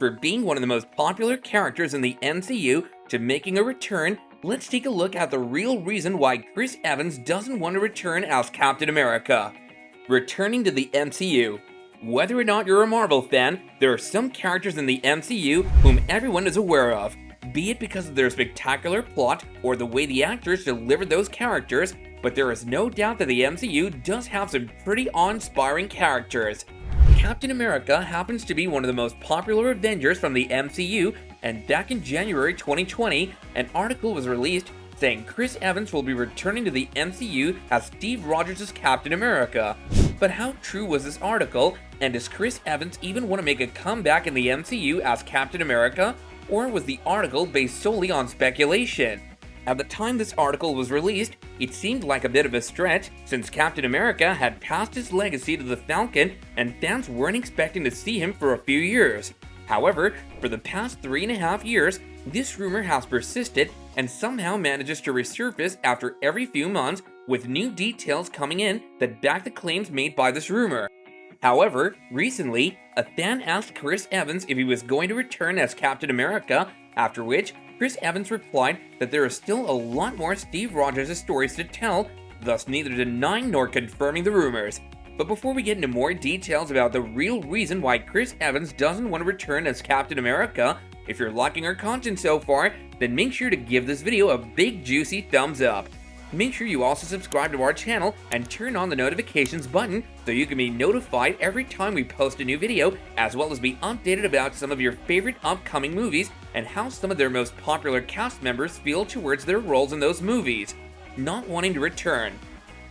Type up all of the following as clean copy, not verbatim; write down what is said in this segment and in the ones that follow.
For being one of the most popular characters in the MCU to making a return, let's take a look at the real reason why Chris Evans doesn't want to return as Captain America. Returning to the MCU. Whether or not you're a Marvel fan, there are some characters in the MCU whom everyone is aware of, be it because of their spectacular plot or the way the actors deliver those characters, but there is no doubt that the MCU does have some pretty awe-inspiring characters. Captain America happens to be one of the most popular Avengers from the MCU, and back in January 2020, an article was released saying Chris Evans will be returning to the MCU as Steve Rogers' Captain America. But how true was this article, and does Chris Evans even want to make a comeback in the MCU as Captain America, or was the article based solely on speculation? At the time this article was released, it seemed like a bit of a stretch since Captain America had passed his legacy to the Falcon and fans weren't expecting to see him for a few years. However, for the past 3.5 years, this rumor has persisted and somehow manages to resurface after every few months with new details coming in that back the claims made by this rumor. However, recently, a fan asked Chris Evans if he was going to return as Captain America, after which Chris Evans replied that there is still a lot more Steve Rogers' stories to tell, thus neither denying nor confirming the rumors. But before we get into more details about the real reason why Chris Evans doesn't want to return as Captain America, if you're liking our content so far, then make sure to give this video a big juicy thumbs up. Make sure you also subscribe to our channel and turn on the notifications button so you can be notified every time we post a new video, as well as be updated about some of your favorite upcoming movies and how some of their most popular cast members feel towards their roles in those movies. Not wanting to return.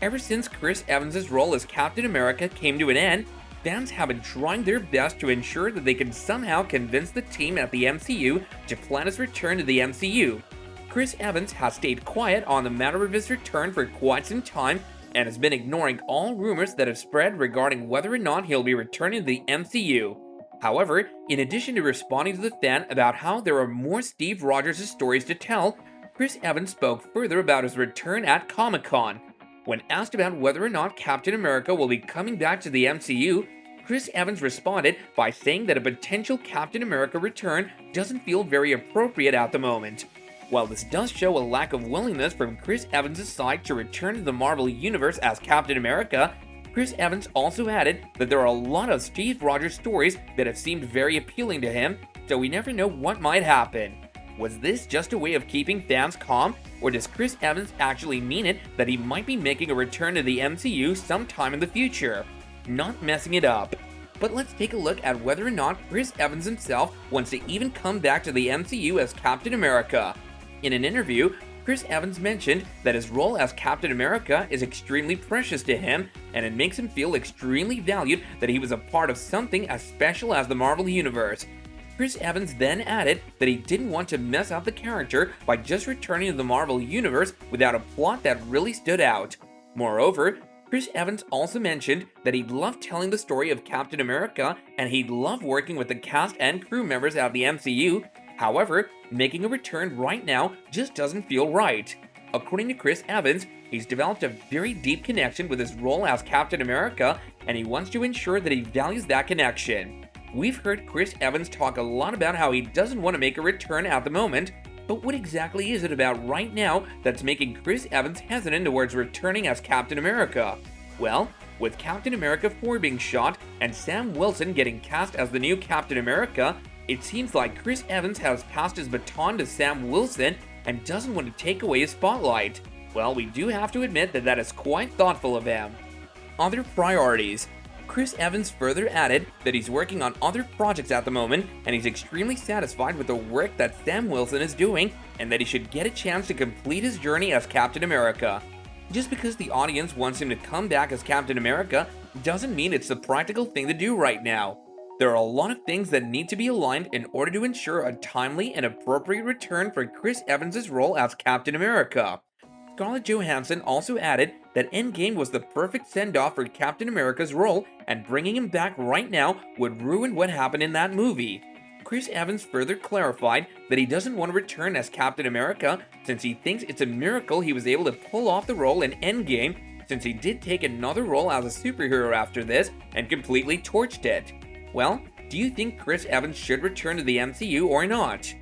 Ever since Chris Evans' role as Captain America came to an end, fans have been trying their best to ensure that they can somehow convince the team at the MCU to plan his return to the MCU. Chris Evans has stayed quiet on the matter of his return for quite some time and has been ignoring all rumors that have spread regarding whether or not he'll be returning to the MCU. However, in addition to responding to the fan about how there are more Steve Rogers' stories to tell, Chris Evans spoke further about his return at Comic-Con. When asked about whether or not Captain America will be coming back to the MCU, Chris Evans responded by saying that a potential Captain America return doesn't feel very appropriate at the moment. While this does show a lack of willingness from Chris Evans' side to return to the Marvel Universe as Captain America, Chris Evans also added that there are a lot of Steve Rogers stories that have seemed very appealing to him, so we never know what might happen. Was this just a way of keeping fans calm, or does Chris Evans actually mean it that he might be making a return to the MCU sometime in the future? Not messing it up. But let's take a look at whether or not Chris Evans himself wants to even come back to the MCU as Captain America. In an interview, Chris Evans mentioned that his role as Captain America is extremely precious to him, and it makes him feel extremely valued that he was a part of something as special as the Marvel Universe. Chris Evans then added that he didn't want to mess up the character by just returning to the Marvel Universe without a plot that really stood out. Moreover, Chris Evans also mentioned that he'd love telling the story of Captain America and he'd love working with the cast and crew members of the MCU. However, making a return right now just doesn't feel right. According to Chris Evans, he's developed a very deep connection with his role as Captain America, and he wants to ensure that he values that connection. We've heard Chris Evans talk a lot about how he doesn't want to make a return at the moment, but what exactly is it about right now that's making Chris Evans hesitant towards returning as Captain America? Well, with Captain America 4 being shot and Sam Wilson getting cast as the new Captain America, it seems like Chris Evans has passed his baton to Sam Wilson and doesn't want to take away his spotlight. Well, we do have to admit that that is quite thoughtful of him. Other priorities. Chris Evans further added that he's working on other projects at the moment and he's extremely satisfied with the work that Sam Wilson is doing and that he should get a chance to complete his journey as Captain America. Just because the audience wants him to come back as Captain America doesn't mean it's the practical thing to do right now. There are a lot of things that need to be aligned in order to ensure a timely and appropriate return for Chris Evans' role as Captain America. Scarlett Johansson also added that Endgame was the perfect send-off for Captain America's role, and bringing him back right now would ruin what happened in that movie. Chris Evans further clarified that he doesn't want to return as Captain America since he thinks it's a miracle he was able to pull off the role in Endgame, since he did take another role as a superhero after this and completely torched it. Well, Do you think Chris Evans should return to the MCU or not?